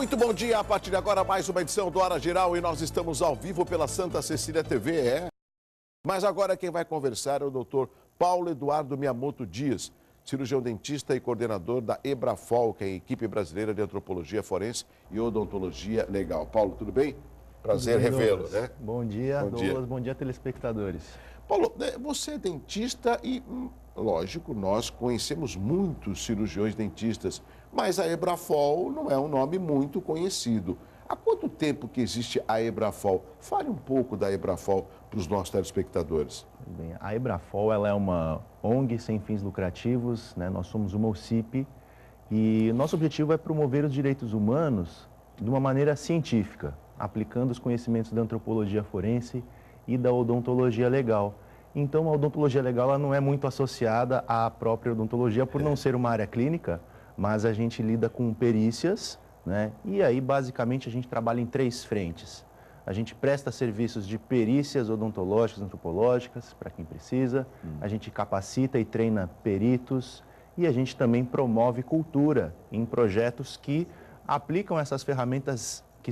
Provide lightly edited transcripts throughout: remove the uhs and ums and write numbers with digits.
Muito bom dia, a partir de agora mais uma edição do Hora Geral e nós estamos ao vivo pela Santa Cecília TV, Mas agora quem vai conversar é o doutor Paulo Eduardo Miyamoto Dias, cirurgião dentista e coordenador da EBRAFOL, que é a Equipe Brasileira de Antropologia Forense e Odontologia Legal. Paulo, tudo bem? Prazer revê-lo, né? Bom dia, Douglas. Bom dia, telespectadores. Paulo, você é dentista e, lógico, nós conhecemos muitos cirurgiões dentistas, mas a EBRAFOL não é um nome muito conhecido. Há quanto tempo que existe a EBRAFOL? Fale um pouco da EBRAFOL para os nossos telespectadores. Bem, a EBRAFOL ela é uma ONG sem fins lucrativos, né? Nós somos uma OCIP e nosso objetivo é promover os direitos humanos de uma maneira científica, aplicando os conhecimentos da antropologia forense e da odontologia legal. Então, a odontologia legal ela não é muito associada à própria odontologia por não ser uma área clínica, mas a gente lida com perícias, né? E aí, basicamente, a gente trabalha em 3 frentes. A gente presta serviços de perícias odontológicas, antropológicas, para quem precisa. A gente capacita e treina peritos. E a gente também promove cultura em projetos que aplicam essas ferramentas que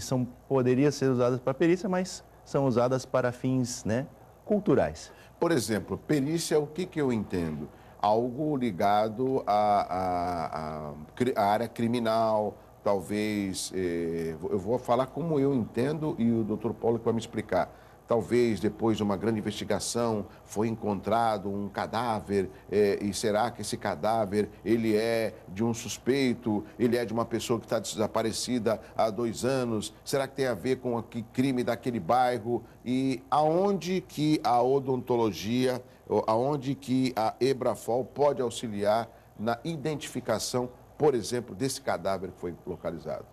poderiam ser usadas para perícia, mas são usadas para fins, né, culturais. Por exemplo, perícia, o que eu entendo? Algo ligado à área criminal, talvez, eu vou falar como eu entendo e o doutor Paulo que vai me explicar. Talvez depois de uma grande investigação foi encontrado um cadáver e será que esse cadáver ele é de um suspeito, ele é de uma pessoa que está desaparecida há 2 anos? Será que tem a ver com aquele crime daquele bairro? E aonde que a odontologia, aonde que a EBRAFOL pode auxiliar na identificação, por exemplo, desse cadáver que foi localizado?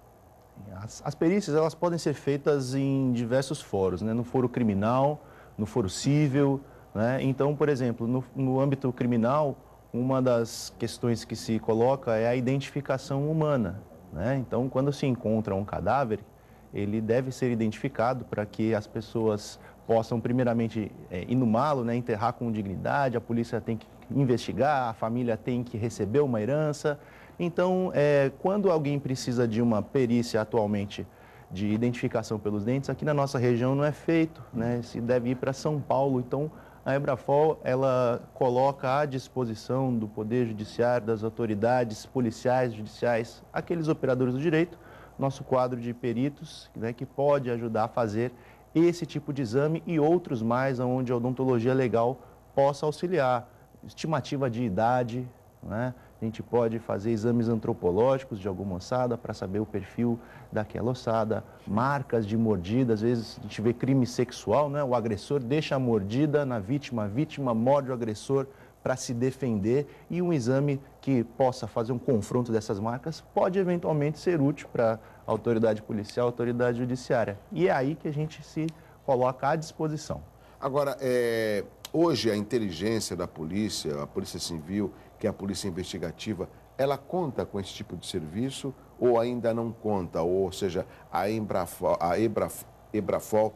As perícias elas podem ser feitas em diversos fóruns, né? No foro criminal, no foro civil, né? Então, por exemplo, no âmbito criminal, uma das questões que se coloca é a identificação humana, né? Então, quando se encontra um cadáver, ele deve ser identificado para que as pessoas possam, primeiramente, inumá-lo, né? Enterrar com dignidade, a polícia tem que investigar, a família tem que receber uma herança. Então, quando alguém precisa de uma perícia atualmente de identificação pelos dentes, aqui na nossa região não é feito, né? Se deve ir para São Paulo. Então, a EBRAFOL, ela coloca à disposição do Poder Judiciário, das autoridades policiais, judiciais, aqueles operadores do direito, nosso quadro de peritos, né, que pode ajudar a fazer esse tipo de exame e outros mais, onde a odontologia legal possa auxiliar. Estimativa de idade, né? A gente pode fazer exames antropológicos de alguma ossada para saber o perfil daquela ossada, marcas de mordida, às vezes a gente vê crime sexual, né? O agressor deixa a mordida na vítima, a vítima morde o agressor para se defender e um exame que possa fazer um confronto dessas marcas pode eventualmente ser útil para a autoridade policial, a autoridade judiciária. E é aí que a gente se coloca à disposição. Agora, hoje a inteligência da polícia, a polícia civil, que é a polícia investigativa, ela conta com esse tipo de serviço ou ainda não conta? Ou seja, a EBRAFOL,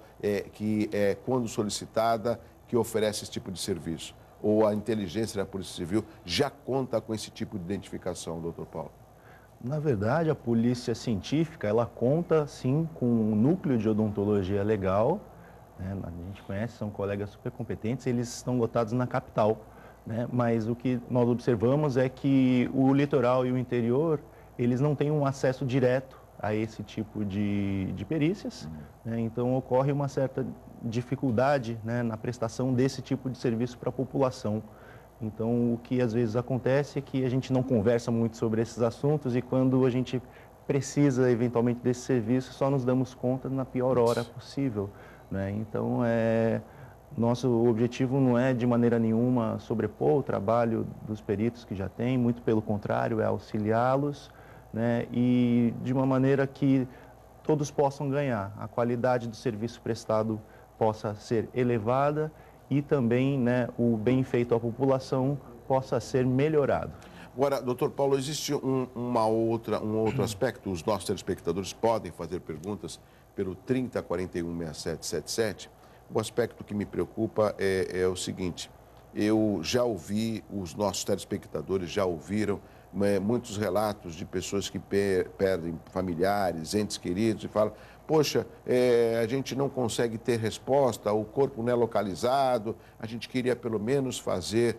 que é quando solicitada, que oferece esse tipo de serviço? Ou a inteligência da polícia civil já conta com esse tipo de identificação, doutor Paulo? Na verdade, a polícia científica, ela conta, sim, com um núcleo de odontologia legal, né? A gente conhece, são colegas super competentes, eles estão lotados na capital, né? Mas o que nós observamos é que o litoral e o interior, eles não têm um acesso direto a esse tipo de perícias, né? Então ocorre uma certa dificuldade, né, na prestação desse tipo de serviço para a população. Então o que às vezes acontece é que a gente não conversa muito sobre esses assuntos e quando a gente precisa eventualmente desse serviço, só nos damos conta na pior hora possível, né? Então nosso objetivo não é de maneira nenhuma sobrepor o trabalho dos peritos que já tem, muito pelo contrário, é auxiliá-los, né? E de uma maneira que todos possam ganhar, a qualidade do serviço prestado possa ser elevada e também, né, o bem feito à população possa ser melhorado. Agora, doutor Paulo, existe um outro aspecto, os nossos telespectadores podem fazer perguntas pelo 30416777. O aspecto que me preocupa é o seguinte, eu já ouvi, os nossos telespectadores já ouviram muitos relatos de pessoas que perdem familiares, entes queridos e falam, poxa, a gente não consegue ter resposta, o corpo não é localizado, a gente queria pelo menos fazer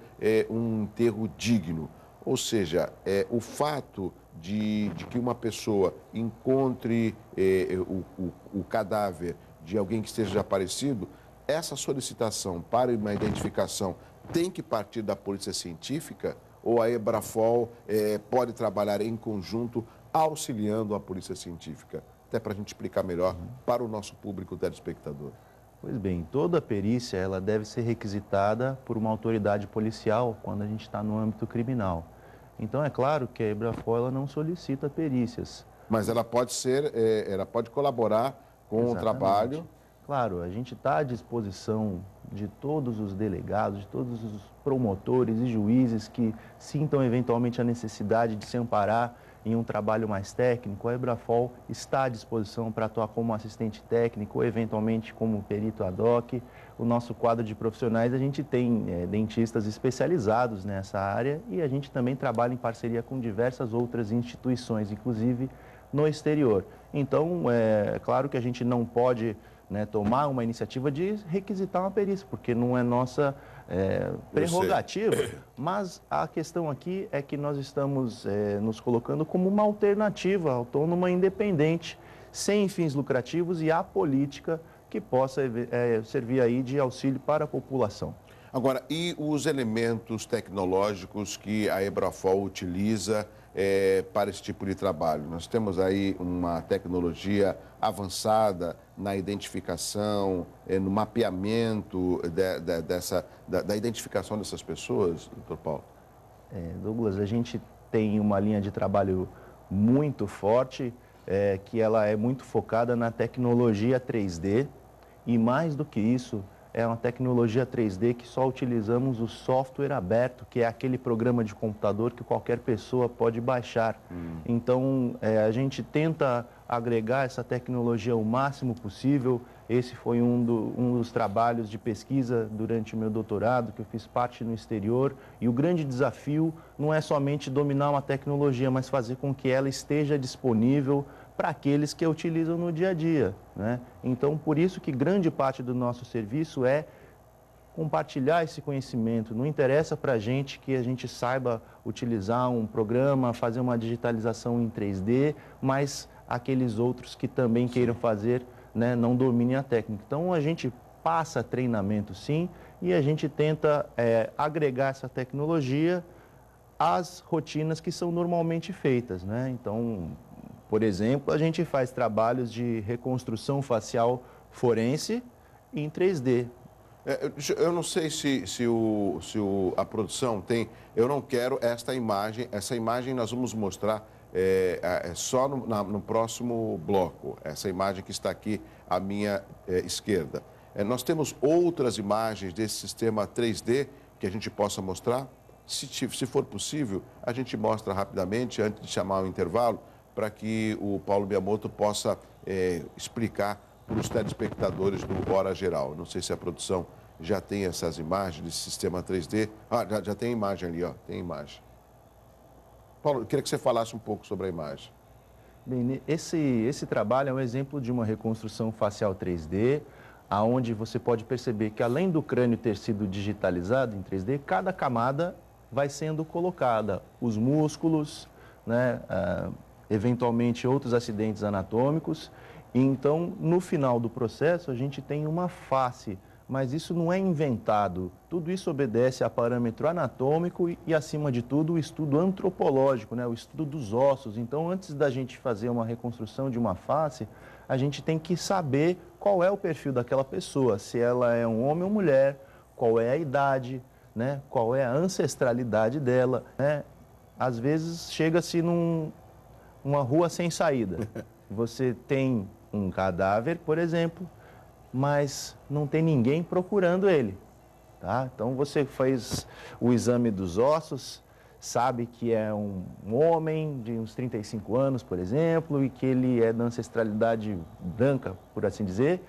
um enterro digno. Ou seja, o fato de que uma pessoa encontre o cadáver de alguém que esteja desaparecido, essa solicitação para uma identificação tem que partir da Polícia Científica ou a Ebrafol pode trabalhar em conjunto auxiliando a Polícia Científica? Até para a gente explicar melhor para o nosso público telespectador. Pois bem, toda perícia ela deve ser requisitada por uma autoridade policial quando a gente está no âmbito criminal. Então, é claro que a Ebrafol ela não solicita perícias. Mas ela pode ela pode colaborar com o trabalho. Claro, a gente está à disposição de todos os delegados, de todos os promotores e juízes que sintam eventualmente a necessidade de se amparar em um trabalho mais técnico. A Ebrafol está à disposição para atuar como assistente técnico ou eventualmente como perito ad hoc. O nosso quadro de profissionais, a gente tem dentistas especializados nessa área e a gente também trabalha em parceria com diversas outras instituições, inclusive no exterior. Então, é claro que a gente não pode tomar uma iniciativa de requisitar uma perícia, porque não é nossa prerrogativa, mas a questão aqui é que nós estamos nos colocando como uma alternativa autônoma, independente, sem fins lucrativos e apolítica, que possa servir aí de auxílio para a população. Agora, e os elementos tecnológicos que a Ebrafol utiliza para esse tipo de trabalho? Nós temos aí uma tecnologia avançada na identificação, no mapeamento da identificação dessas pessoas, doutor Paulo? Douglas, a gente tem uma linha de trabalho muito forte, que ela é muito focada na tecnologia 3D e mais do que isso, é uma tecnologia 3D que só utilizamos o software aberto, que é aquele programa de computador que qualquer pessoa pode baixar. Então, a gente tenta agregar essa tecnologia o máximo possível. Esse foi um dos trabalhos de pesquisa durante o meu doutorado, que eu fiz parte no exterior. E o grande desafio não é somente dominar uma tecnologia, mas fazer com que ela esteja disponível para aqueles que a utilizam no dia a dia, né? Então, por isso que grande parte do nosso serviço é compartilhar esse conhecimento. Não interessa para a gente que a gente saiba utilizar um programa, fazer uma digitalização em 3D, mas aqueles outros que também queiram fazer, não dominem a técnica. Então, a gente passa treinamento, sim, e a gente tenta agregar essa tecnologia às rotinas que são normalmente feitas, né? Então, por exemplo, a gente faz trabalhos de reconstrução facial forense em 3D. Eu não sei se a produção tem... Eu não quero esta imagem. Essa imagem nós vamos mostrar só no próximo bloco. Essa imagem que está aqui à minha esquerda. Nós temos outras imagens desse sistema 3D que a gente possa mostrar. Se for possível, a gente mostra rapidamente, antes de chamar o intervalo, para que o Paulo Miyamoto possa explicar para os telespectadores do Hora Geral. Não sei se a produção já tem essas imagens desse sistema 3D. Já tem imagem ali, ó, tem imagem. Paulo, eu queria que você falasse um pouco sobre a imagem. Bem, esse trabalho é um exemplo de uma reconstrução facial 3D, onde você pode perceber que, além do crânio ter sido digitalizado em 3D, cada camada vai sendo colocada. Os músculos, eventualmente outros acidentes anatômicos. E então, no final do processo, a gente tem uma face, mas isso não é inventado. Tudo isso obedece a parâmetro anatômico e acima de tudo, o estudo antropológico, o estudo dos ossos. Então, antes da gente fazer uma reconstrução de uma face, a gente tem que saber qual é o perfil daquela pessoa, se ela é um homem ou mulher, qual é a idade, qual é a ancestralidade dela. Às vezes, chega-se uma rua sem saída. Você tem um cadáver, por exemplo, mas não tem ninguém procurando ele, tá? Então, você faz o exame dos ossos, sabe que é um homem de uns 35 anos, por exemplo, e que ele é da ancestralidade branca, por assim dizer,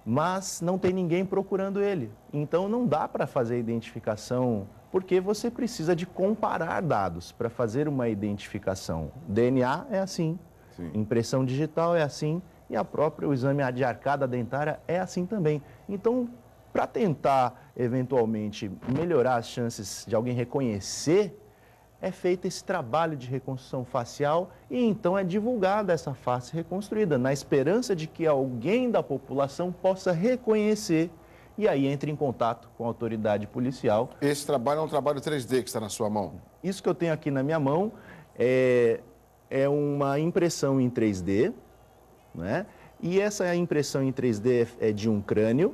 mas não tem ninguém procurando ele. Então, não dá para fazer a identificação porque você precisa de comparar dados para fazer uma identificação. DNA é assim, Sim. impressão digital é assim e o exame de arcada dentária é assim também. Então, para tentar, eventualmente, melhorar as chances de alguém reconhecer, é feito esse trabalho de reconstrução facial e então é divulgada essa face reconstruída, na esperança de que alguém da população possa reconhecer e aí entre em contato com a autoridade policial. Esse trabalho é um trabalho 3D que está na sua mão? Isso que eu tenho aqui na minha mão é uma impressão em 3D, né? E essa impressão em 3D é de um crânio.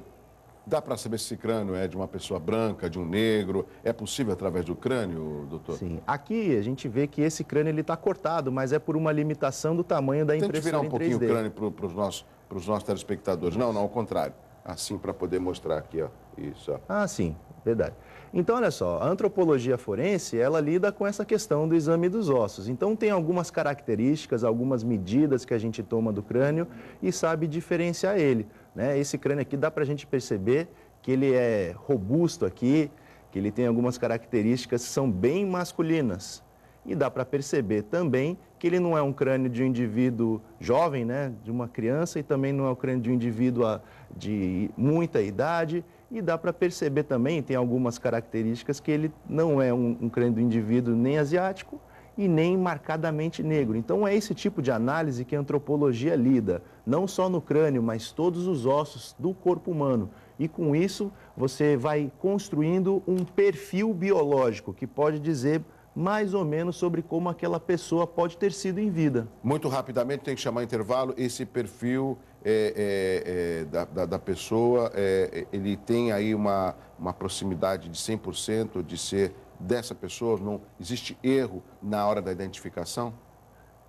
Dá para saber se esse crânio é de uma pessoa branca, de um negro? É possível através do crânio, doutor? Sim. Aqui a gente vê que esse crânio está cortado, mas é por uma limitação do tamanho da impressão em 3D. Tente virar um pouquinho o crânio para os nossos telespectadores. Não, ao contrário. Assim, para poder mostrar aqui, ó. Isso, ó. Ah, sim, verdade. Então, olha só, a antropologia forense, ela lida com essa questão do exame dos ossos. Então, tem algumas características, algumas medidas que a gente toma do crânio e sabe diferenciar ele, né? Esse crânio aqui dá para a gente perceber que ele é robusto aqui, que ele tem algumas características que são bem masculinas. E dá para perceber também que ele não é um crânio de um indivíduo jovem, né, de uma criança, e também não é um crânio de um indivíduo de muita idade. E dá para perceber também, tem algumas características, que ele não é um crânio do indivíduo nem asiático e nem marcadamente negro. Então é esse tipo de análise que a antropologia lida, não só no crânio, mas todos os ossos do corpo humano. E com isso você vai construindo um perfil biológico que pode dizer mais ou menos sobre como aquela pessoa pode ter sido em vida. Muito rapidamente, tem que chamar intervalo. Esse perfil da pessoa, ele tem aí uma proximidade de 100% de ser dessa pessoa? Não existe erro na hora da identificação?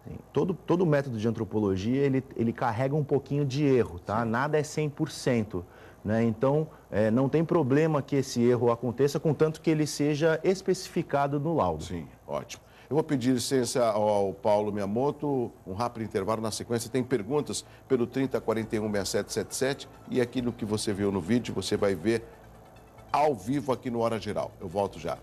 Sim. Todo método de antropologia, ele carrega um pouquinho de erro, tá? Sim. Nada é 100%. Né? Então, não tem problema que esse erro aconteça, contanto que ele seja especificado no laudo. Sim, ótimo. Eu vou pedir licença ao Paulo Miyamoto, um rápido intervalo. Na sequência tem perguntas pelo 30416777 e aquilo que você viu no vídeo, você vai ver ao vivo aqui no Hora Geral. Eu volto já.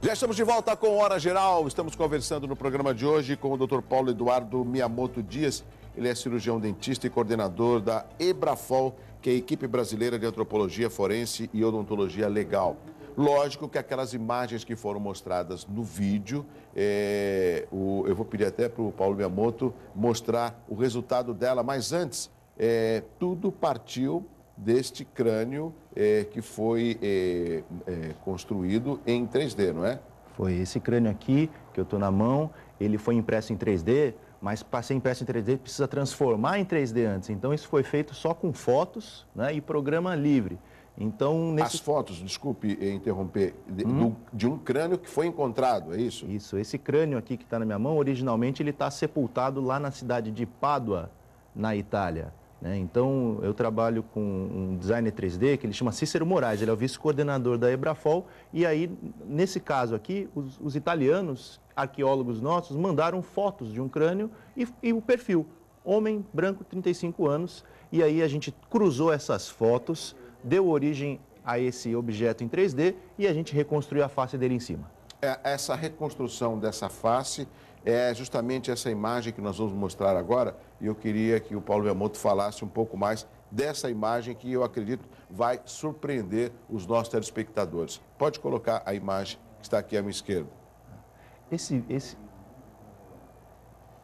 Já estamos de volta com Hora Geral. Estamos conversando no programa de hoje com o Dr. Paulo Eduardo Miyamoto Dias. Ele é cirurgião dentista e coordenador da EBRAFOL, que é a equipe brasileira de antropologia forense e odontologia legal. Lógico que aquelas imagens que foram mostradas no vídeo, eu vou pedir até para o Paulo Miyamoto mostrar o resultado dela, mas antes, tudo partiu deste crânio que foi construído em 3D, não é? Foi esse crânio aqui, que eu estou na mão, ele foi impresso em 3D, mas para ser impresso em 3D precisa transformar em 3D antes. Então isso foi feito só com fotos, né, e programa livre. Então, As fotos, desculpe interromper, de um crânio que foi encontrado, é isso? Isso, esse crânio aqui que está na minha mão, originalmente ele está sepultado lá na cidade de Pádua, na Itália. Então, eu trabalho com um designer 3D que ele chama Cícero Moraes, ele é o vice-coordenador da EBRAFOL, e aí, nesse caso aqui, os italianos, arqueólogos nossos, mandaram fotos de um crânio e o perfil, homem, branco, 35 anos, e aí a gente cruzou essas fotos, deu origem a esse objeto em 3D e a gente reconstruiu a face dele em cima. Essa reconstrução dessa face é justamente essa imagem que nós vamos mostrar agora, e eu queria que o Paulo Miyamoto falasse um pouco mais dessa imagem que eu acredito vai surpreender os nossos telespectadores. Pode colocar a imagem que está aqui à minha esquerda.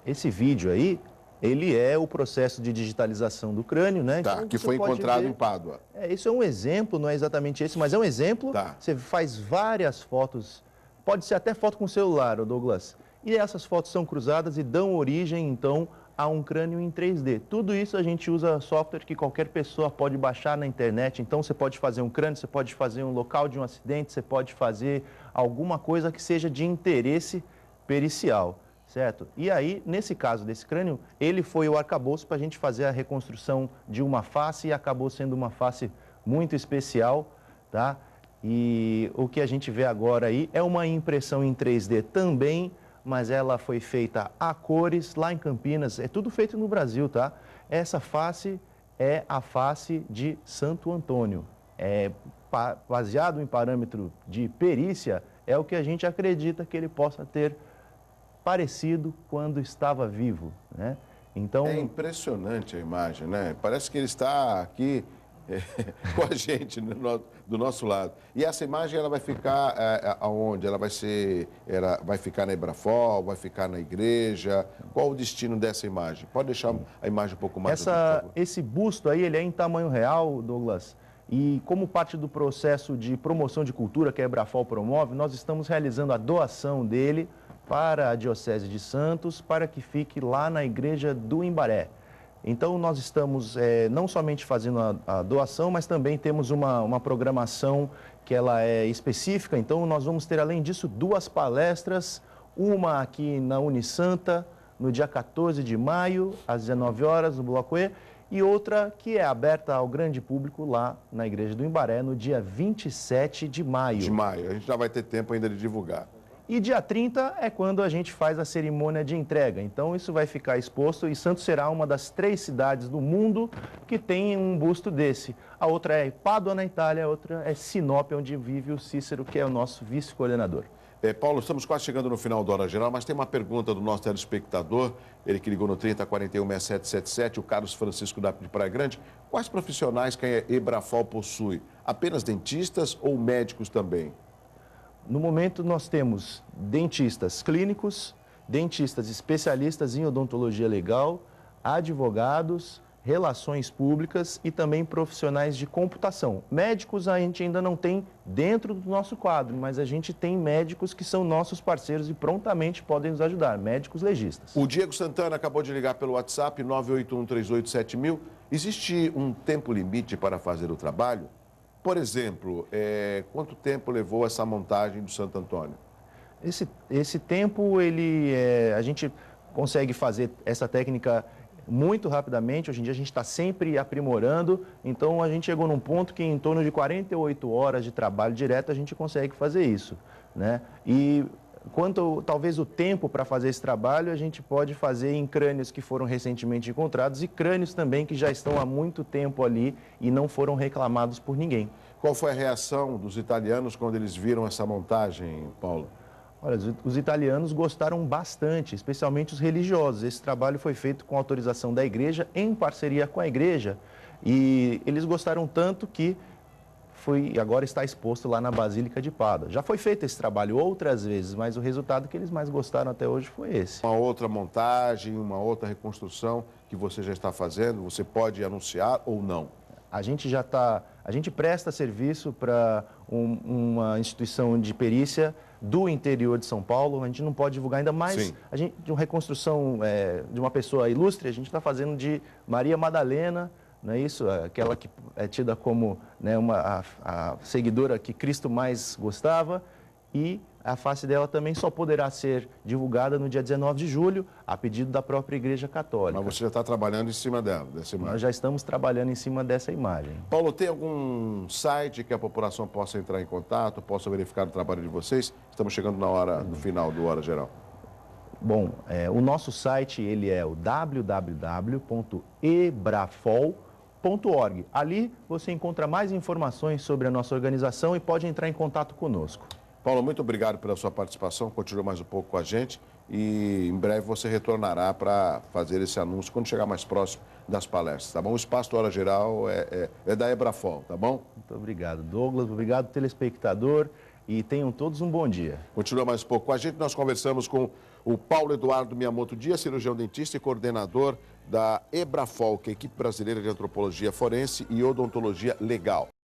Esse vídeo aí, ele é o processo de digitalização do crânio, né? Tá, então, que foi encontrado em Pádua. Isso é um exemplo, não é exatamente esse, mas é um exemplo. Tá. Você faz várias fotos, pode ser até foto com celular, Douglas. E essas fotos são cruzadas e dão origem, então, a um crânio em 3D. Tudo isso a gente usa software que qualquer pessoa pode baixar na internet. Então, você pode fazer um crânio, você pode fazer um local de um acidente, você pode fazer alguma coisa que seja de interesse pericial, certo? E aí, nesse caso desse crânio, ele foi o arcabouço para a gente fazer a reconstrução de uma face e acabou sendo uma face muito especial, tá? E o que a gente vê agora aí é uma impressão em 3D também, mas ela foi feita a cores lá em Campinas, é tudo feito no Brasil, tá? Essa face é a face de Santo Antônio. Baseado em parâmetro de perícia, é o que a gente acredita que ele possa ter parecido quando estava vivo, né? Então, é impressionante a imagem, né? Parece que ele está aqui com a gente do nosso lado. E essa imagem ela vai ficar aonde? Ela vai ficar na Ebrafol, vai ficar na igreja? Qual o destino dessa imagem? Pode deixar a imagem um pouco mais aqui, por favor. Esse busto aí, ele é em tamanho real, Douglas. E como parte do processo de promoção de cultura que a Ebrafol promove, nós estamos realizando a doação dele para a Diocese de Santos, para que fique lá na igreja do Imbaré. Então, nós estamos não somente fazendo a doação, mas também temos uma programação que ela é específica. Então, nós vamos ter, além disso, 2 palestras, uma aqui na Unisanta, no dia 14 de maio, às 19 horas, no Bloco E, e outra que é aberta ao grande público lá na igreja do Imbaré, no dia 27 de maio. De maio, a gente já vai ter tempo ainda de divulgar. E dia 30 é quando a gente faz a cerimônia de entrega. Então, isso vai ficar exposto e Santos será uma das 3 cidades do mundo que tem um busto desse. A outra é Pádua, na Itália, a outra é Sinop, onde vive o Cícero, que é o nosso vice-coordenador. Paulo, estamos quase chegando no final da Hora Geral, mas tem uma pergunta do nosso telespectador, ele que ligou no 30416777, o Carlos Francisco de Praia Grande. Quais profissionais que a Ebrafol possui? Apenas dentistas ou médicos também? No momento, nós temos dentistas clínicos, dentistas especialistas em odontologia legal, advogados, relações públicas e também profissionais de computação. Médicos a gente ainda não tem dentro do nosso quadro, mas a gente tem médicos que são nossos parceiros e prontamente podem nos ajudar, médicos legistas. O Diego Santana acabou de ligar pelo WhatsApp, 981387000. Existe um tempo limite para fazer o trabalho? Por exemplo, quanto tempo levou essa montagem do Santo Antônio? Esse tempo, a gente consegue fazer essa técnica muito rapidamente. Hoje em dia a gente está sempre aprimorando, então a gente chegou num ponto que em torno de 48 horas de trabalho direto a gente consegue fazer isso, né? E quanto talvez o tempo para fazer esse trabalho, a gente pode fazer em crânios que foram recentemente encontrados e crânios também que já estão há muito tempo ali e não foram reclamados por ninguém. Qual foi a reação dos italianos quando eles viram essa montagem, Paulo? Olha, os italianos gostaram bastante, especialmente os religiosos. Esse trabalho foi feito com autorização da igreja, em parceria com a igreja, e eles gostaram tanto que agora está exposto lá na Basílica de Pádua. Já foi feito esse trabalho outras vezes, mas o resultado que eles mais gostaram até hoje foi esse. Uma outra montagem, uma outra reconstrução que você já está fazendo, você pode anunciar ou não? A gente presta serviço para uma instituição de perícia do interior de São Paulo. A gente não pode divulgar ainda mais. De uma reconstrução de uma pessoa ilustre, a gente está fazendo de Maria Madalena, não é isso? Aquela que é tida como, né, a seguidora que Cristo mais gostava, e a face dela também só poderá ser divulgada no dia 19 de julho, a pedido da própria Igreja Católica. Mas você já está trabalhando em cima dessa imagem? Nós já estamos trabalhando em cima dessa imagem. Paulo, tem algum site que a população possa entrar em contato, possa verificar o trabalho de vocês? Estamos chegando na hora do final do Hora Geral. Bom, o nosso site ele é o www.ebrafol.org. Ali você encontra mais informações sobre a nossa organização e pode entrar em contato conosco. Paulo, muito obrigado pela sua participação, continua mais um pouco com a gente e em breve você retornará para fazer esse anúncio quando chegar mais próximo das palestras, tá bom? O espaço do Hora Geral é da Ebrafol, tá bom? Muito obrigado, Douglas, obrigado, telespectador, e tenham todos um bom dia. Continua mais um pouco com a gente, nós conversamos com o Paulo Eduardo Miyamoto Dias, cirurgião dentista e coordenador da Ebrafol, que é a equipe brasileira de antropologia forense e odontologia legal.